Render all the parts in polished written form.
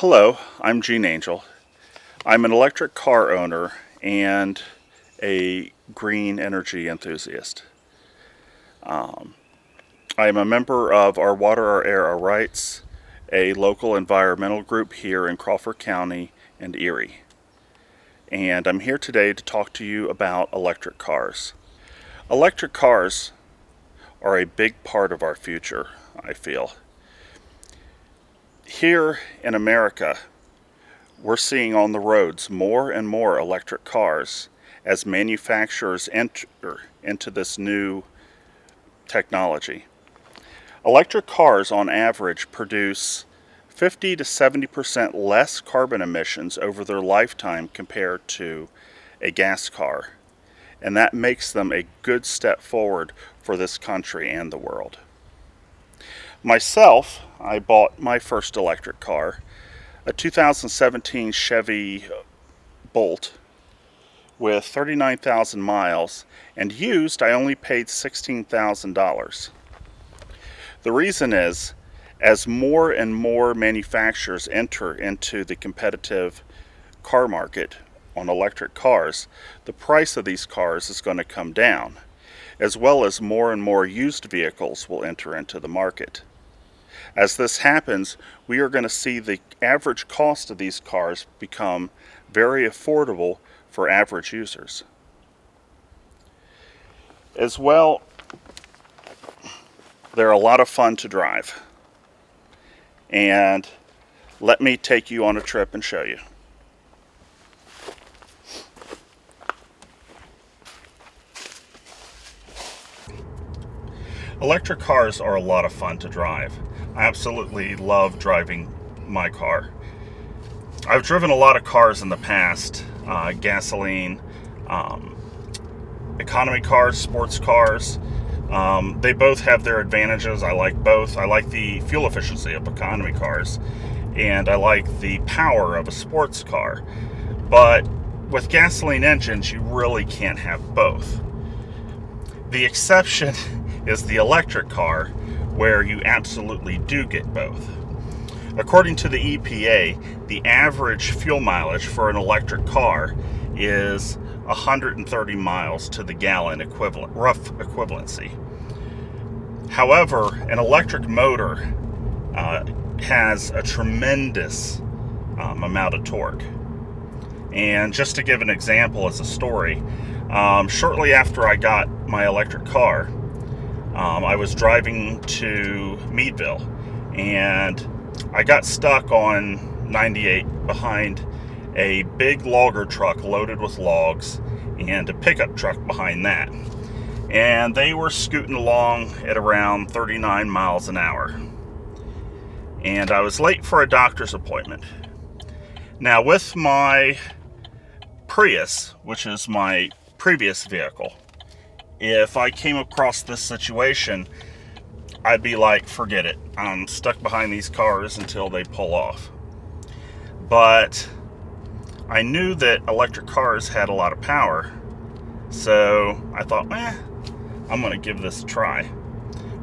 Hello, I'm Gene Angel. I'm an electric car owner and a green energy enthusiast. I am a member of Our Water, Our Air, Our Rights, a local environmental group here in Crawford County and Erie. And I'm here today to talk to you about electric cars. Electric cars are a big part of our future, I feel. Here in America, we're seeing on the roads more and more electric cars as manufacturers enter into this new technology. Electric cars on average produce 50 to 70% less carbon emissions over their lifetime compared to a gas car. And that makes them a good step forward for this country and the world. Myself, I bought my first electric car, a 2017 Chevy Bolt with 39,000 miles, and used I only paid $16,000. The reason is, as more and more manufacturers enter into the competitive car market on electric cars, the price of these cars is going to come down, as well as more and more used vehicles will enter into the market. As this happens, we are going to see the average cost of these cars become very affordable for average users. As well, they're a lot of fun to drive. And let me take you on a trip and show you. Electric cars are a lot of fun to drive. I absolutely love driving my car. I've driven a lot of cars in the past, gasoline, economy cars, sports cars. They both have their advantages. I like both. I like the fuel efficiency of economy cars, and I like the power of a sports car. But with gasoline engines, you really can't have both. The exception is the electric car, where you absolutely do get both. According to the EPA, the average fuel mileage for an electric car is 130 miles to the gallon rough equivalency. However, an electric motor has a tremendous amount of torque. And just to give an example as a story, shortly after I got my electric car, I was driving to Meadville, and I got stuck on 98 behind a big logger truck loaded with logs and a pickup truck behind that. And they were scooting along at around 39 miles an hour. And I was late for a doctor's appointment. Now, with my Prius, which is my previous vehicle, if I came across this situation, I'd be like, forget it. I'm stuck behind these cars until they pull off. But I knew that electric cars had a lot of power, so I thought, I'm going to give this a try.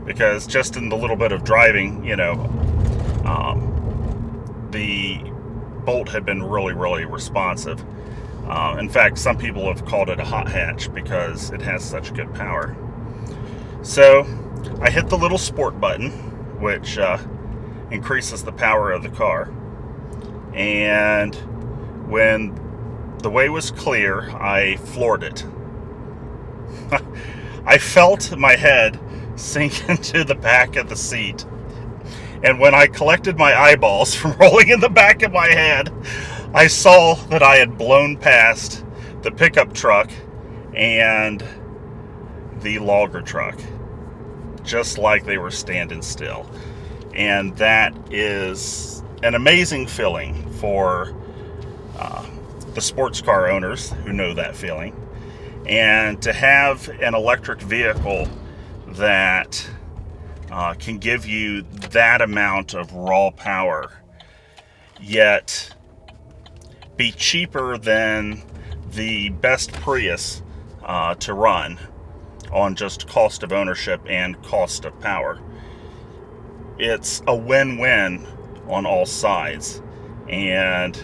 Because just in the little bit of driving, the Bolt had been really, really responsive. In fact, some people have called it a hot hatch because it has such good power. So I hit the little sport button, which increases the power of the car. And when the way was clear, I floored it. I felt my head sink into the back of the seat. And when I collected my eyeballs from rolling in the back of my head, I saw that I had blown past the pickup truck and the logger truck, just like they were standing still. And that is an amazing feeling for the sports car owners who know that feeling. And to have an electric vehicle that can give you that amount of raw power, yet be cheaper than the best Prius to run on just cost of ownership and cost of power. It's a win-win on all sides. and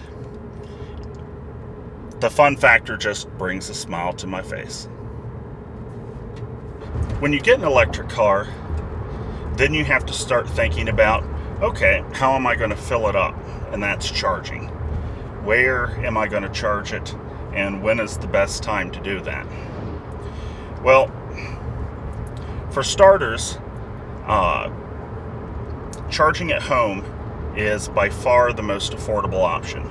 the fun factor just brings a smile to my face. When you get an electric car, then you have to start thinking about, okay, how am I going to fill it up? And that's charging. Where am I going to charge it, and when is the best time to do that? Well, for starters, charging at home is by far the most affordable option.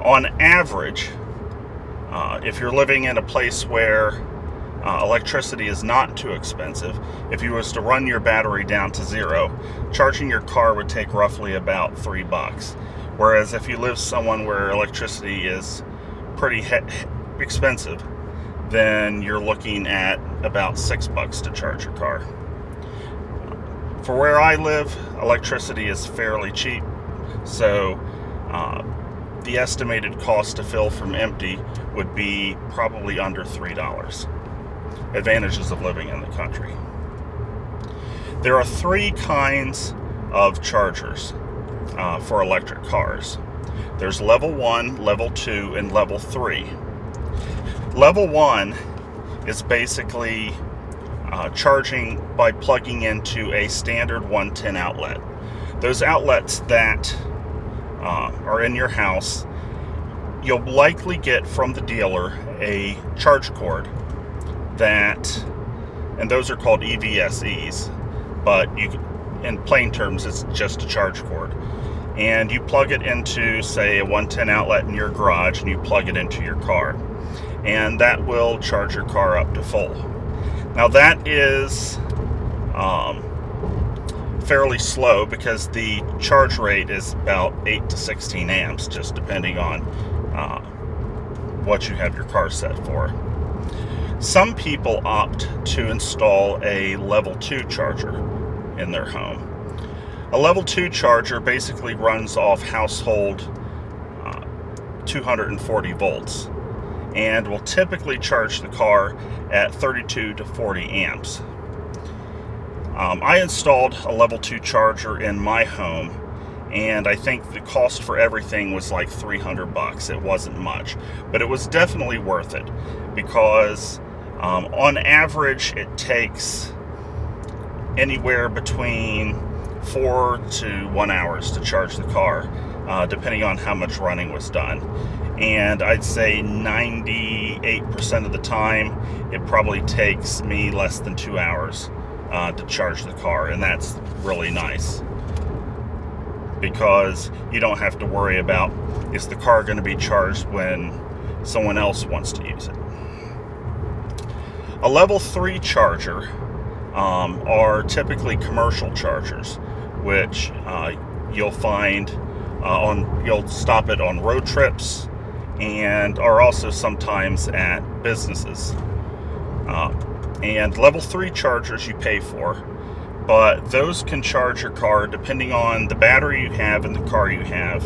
On average, if you're living in a place where electricity is not too expensive, if you was to run your battery down to zero, charging your car would take roughly about $3. Whereas if you live somewhere where electricity is pretty expensive, then you're looking at about $6 to charge your car. For where I live, electricity is fairly cheap, so the estimated cost to fill from empty would be probably under $3. Advantages of living in the country. There are 3 kinds of chargers for electric cars. There's level 1, level 2, and level 3. Level 1 is basically charging by plugging into a standard 110 outlet. Those outlets that are in your house, you'll likely get from the dealer a charge cord and those are called EVSEs, but in plain terms, it's just a charge cord. And you plug it into, say, a 110 outlet in your garage, and you plug it into your car. And that will charge your car up to full. Now that is fairly slow because the charge rate is about 8 to 16 amps, just depending on what you have your car set for. Some people opt to install a level 2 charger in their home. A level 2 charger basically runs off household 240 volts and will typically charge the car at 32 to 40 amps. I installed a level 2 charger in my home, and I think the cost for everything was like $300. It wasn't much, but it was definitely worth it because on average it takes anywhere between 4 to 1 hours to charge the car, depending on how much running was done. And I'd say 98% of the time it probably takes me less than 2 hours to charge the car, and that's really nice because you don't have to worry about, is the car going to be charged when someone else wants to use it. A level 3 charger are typically commercial chargers, which you'll find you'll stop it on road trips and are also sometimes at businesses. And level 3 chargers you pay for, but those can charge your car, depending on the battery you have and the car you have,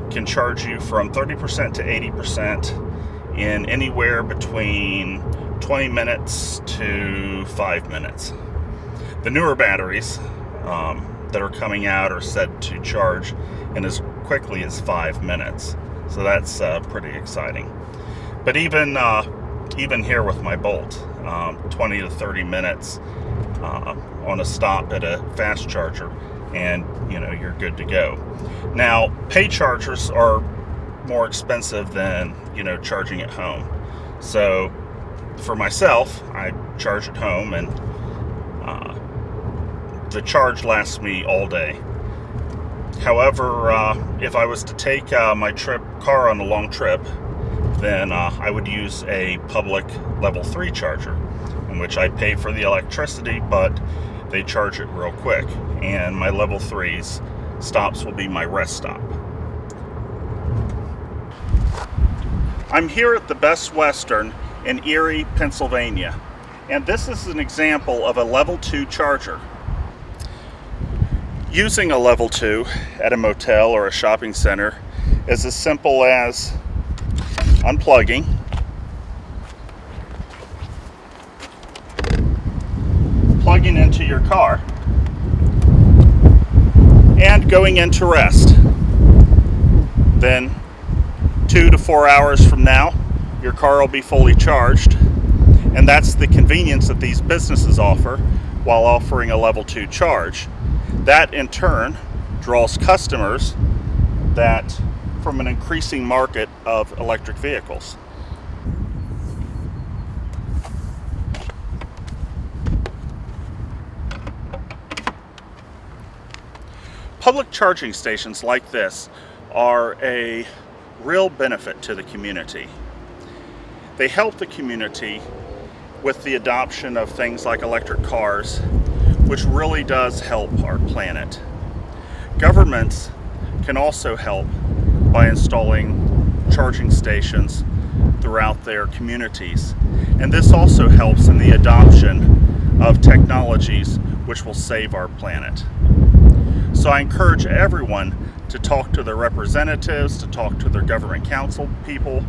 can charge you from 30% to 80% in anywhere between 20 minutes to 5 minutes. The newer batteries that are coming out are said to charge in as quickly as 5 minutes, so that's pretty exciting. But even here with my Bolt, 20 to 30 minutes on a stop at a fast charger, and you're good to go. Now, pay chargers are more expensive than charging at home. So for myself, I charge at home, and the charge lasts me all day. However, if I was to take my car on a long trip, then I would use a public level 3 charger, in which I pay for the electricity, but they charge it real quick, and my level 3's stops will be my rest stop. I'm here at the Best Western in Erie, Pennsylvania, and this is an example of a level 2 charger. Using a level 2 at a motel or a shopping center is as simple as unplugging, plugging into your car, and going into rest. Then 2 to 4 hours from now, your car will be fully charged. And that's the convenience that these businesses offer while offering a level 2 charge. That in turn draws customers that from an increasing market of electric vehicles. Public charging stations like this are a real benefit to the community. They help the community with the adoption of things like electric cars, which really does help our planet. Governments can also help by installing charging stations throughout their communities. And this also helps in the adoption of technologies which will save our planet. So I encourage everyone to talk to their representatives, to talk to their government council people,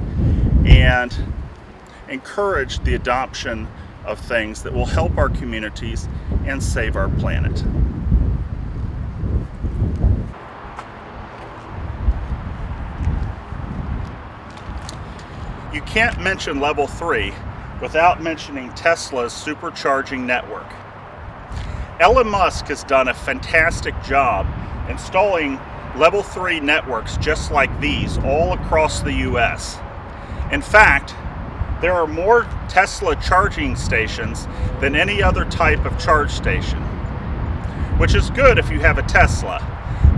and encourage the adoption of things that will help our communities and save our planet. You can't mention level 3 without mentioning Tesla's supercharging network. Elon Musk has done a fantastic job installing level 3 networks just like these all across the US. In fact, there are more Tesla charging stations than any other type of charge station, which is good if you have a Tesla.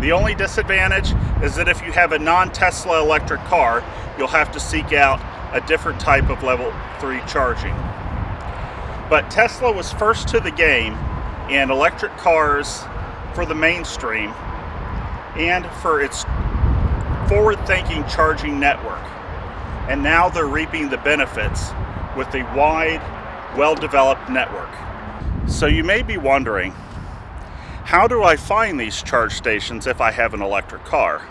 The only disadvantage is that if you have a non-Tesla electric car, you'll have to seek out a different type of level 3 charging. But Tesla was first to the game in electric cars for the mainstream and for its forward-thinking charging network. And now they're reaping the benefits with a wide, well-developed network. So you may be wondering, how do I find these charge stations if I have an electric car?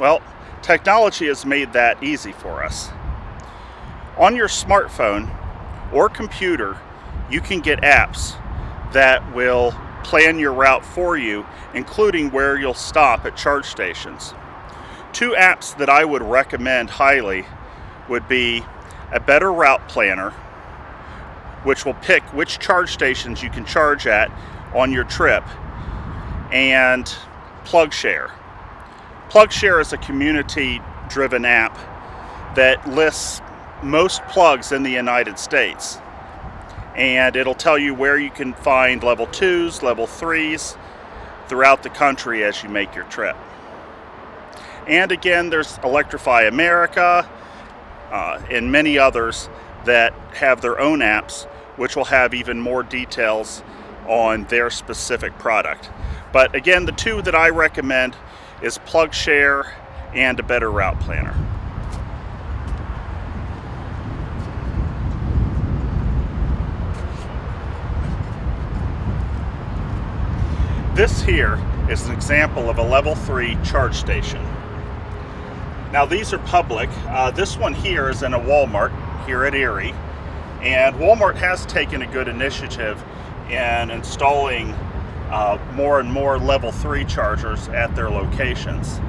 Well, technology has made that easy for us. On your smartphone or computer, you can get apps that will plan your route for you, including where you'll stop at charge stations. 2 apps that I would recommend highly would be a Better Route Planner, which will pick which charge stations you can charge at on your trip, and PlugShare. PlugShare is a community-driven app that lists most plugs in the United States. And it'll tell you where you can find level 2s, level 3s throughout the country as you make your trip. And again, there's Electrify America and many others that have their own apps, which will have even more details on their specific product. But again, the 2 that I recommend is PlugShare and a Better Route Planner. This here is an example of a level 3 charge station. Now these are public. This one here is in a Walmart here at Erie, and Walmart has taken a good initiative in installing more and more level 3 chargers at their locations.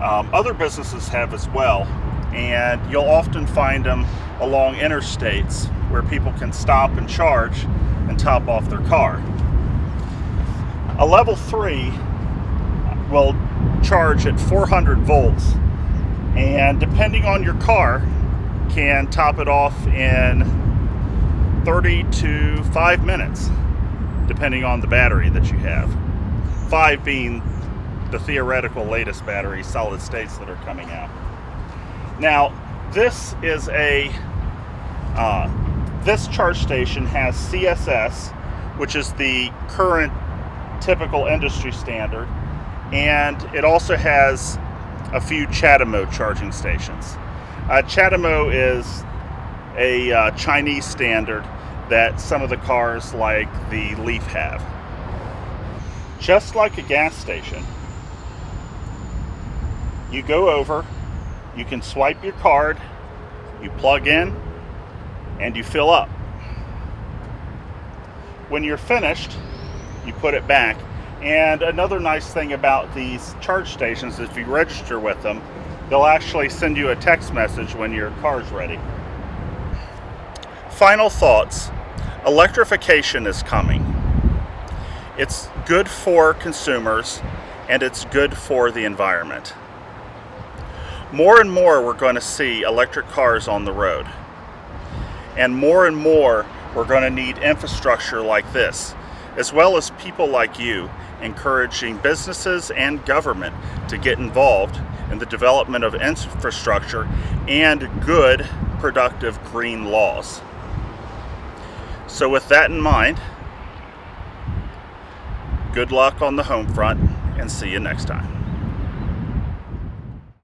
Other businesses have as well, and you'll often find them along interstates where people can stop and charge and top off their car. A level 3 will charge at 400 volts, and depending on your car, can top it off in 30 to 5 minutes, depending on the battery that you have. 5 being the theoretical latest battery solid states that are coming out. Now, this is this charge station has CSS, which is the current typical industry standard, and it also has a few CHAdeMO charging stations. CHAdeMO is a Chinese standard that some of the cars like the Leaf have. Just like a gas station, you go over, you can swipe your card, you plug in, and you fill up. When you're finished, you put it back And another nice thing about these charge stations, if you register with them, they'll actually send you a text message when your car's ready. Final thoughts. Electrification is coming. It's good for consumers and it's good for the environment. More and more we're going to see electric cars on the road. And more we're going to need infrastructure like this, as well as people like you encouraging businesses and government to get involved in the development of infrastructure and good, productive green laws. So with that in mind, good luck on the home front and see you next time.